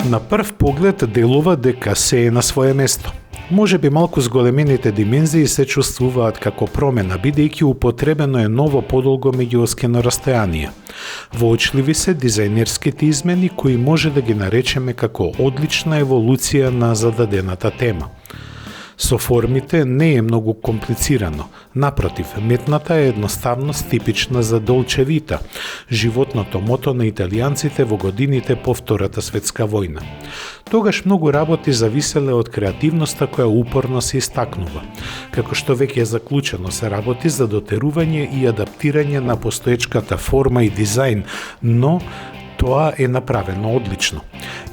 На прв поглед делува дека се е на свое место. Може би малку зголемените димензии се чувствуваат како промена, бидејќи употребено е ново подолго меѓуоскено растојание. Воочливи се дизајнерските измени кои може да ги наречеме како одлична еволуција на зададената тема. Со формите не е многу комплицирано. Напротив, метната е едноставност типична за Долче Вита, животното мото на италијанците во годините по Втората светска војна. Тогаш многу работи зависеле од креативноста која упорно се истакнува. Како што веќе е заклучено, се работи за дотерување и адаптирање на постоечката форма и дизајн, но тоа е направено одлично.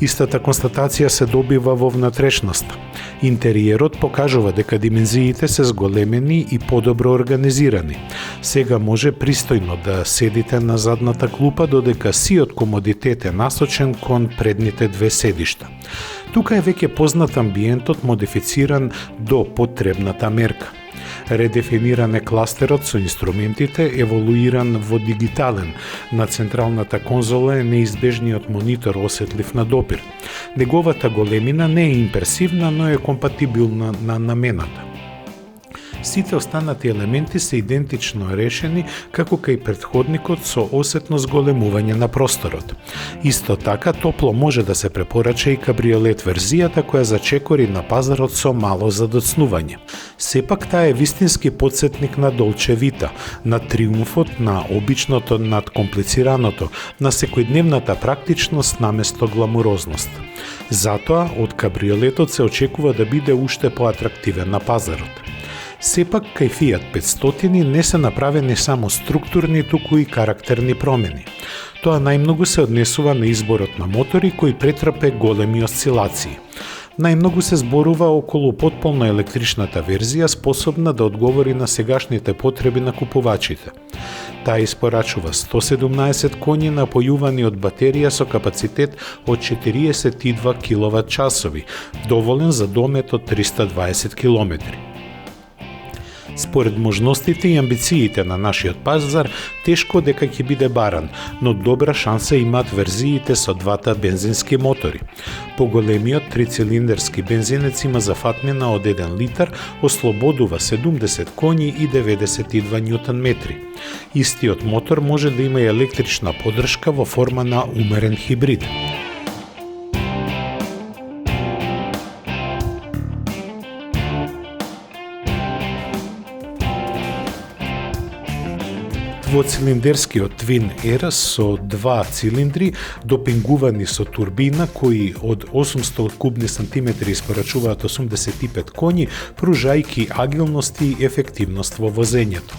Истата констатација се добива во внатрешноста. Интериерот покажува дека димензиите се зголемени и подобро организирани. Сега може пристојно да седите на задната клупа, додека сиот комодитет е насочен кон предните две седишта. Тука е веќе познат амбиентот модифициран до потребната мерка. Редефиниран е кластерот со инструментите, еволуиран во дигитален. На централната конзола е неизбежниот монитор осетлив на допир. Неговата големина не е имперсивна, но е компатибилна на намената. Сите останати елементи се идентично решени како кај претходникот со осетно зголемување на просторот. Исто така топло може да се препорача и кабриолет верзијата која зачекори на пазарот со мало задоцнување. Сепак таа е вистински потсетник на Долче Вита, на триумфот на обичното над комплицираното, на секојдневната практичност наместо гламурозност. Затоа од кабриолетот се очекува да биде уште поатрактивен на пазарот. Сепак, кај Fiat 500 не се направени само структурни, туку и карактерни промени. Тоа најмногу се однесува на изборот на мотори кои претрпе големи осцилации. Најмногу се зборува околу потполно електричната верзија способна да одговори на сегашните потреби на купувачите. Таа испорачува 117 коњи напојувани од батерија со капацитет од 42 киловат-часови, доволен за домет од 320 километри. Според можностите и амбициите на нашиот пазар, тешко дека ќе биде баран, но добра шанса имаат верзиите со двата бензински мотори. Поголемиот трицилиндерски бензинец има зафатмина од 1 литар, ослободува 70 коњи и 92 нјутон-метри. Истиот мотор може да има и електрична поддршка во форма на умерен хибрид. Двоцилиндерскиот Twin Air со два цилиндри, допингувани со турбина, кои од 800 кубни сантиметри испорачуваат 85 коњи, пружајки агилност и ефективност во возењето.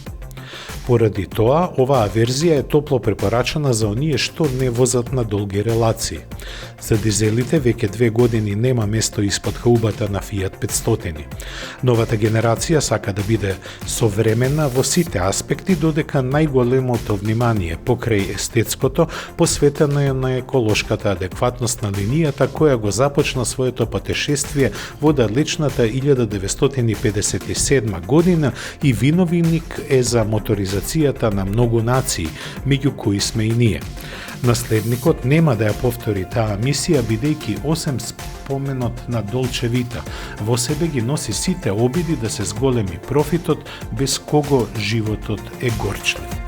Поради тоа, оваа верзија е топло препорачана за оние што не возат на долги релации. За дизелите веќе 2 години нема место испод хаубата на Fiat 500. Новата генерација сака да биде современа во сите аспекти, додека најголемото внимание покрај естетското посветено е на еколошката адекватност на линијата која го започна своето патешествие во далечната 1957 година и виновник е за моторизацијата на многу нации, меѓу кои сме и ние. Наследникот нема да ја повтори таа мисија, бидејќи осем споменот на Долче Вита во себе ги носи сите обиди да се зголеми профитот, без кого животот е горчлив.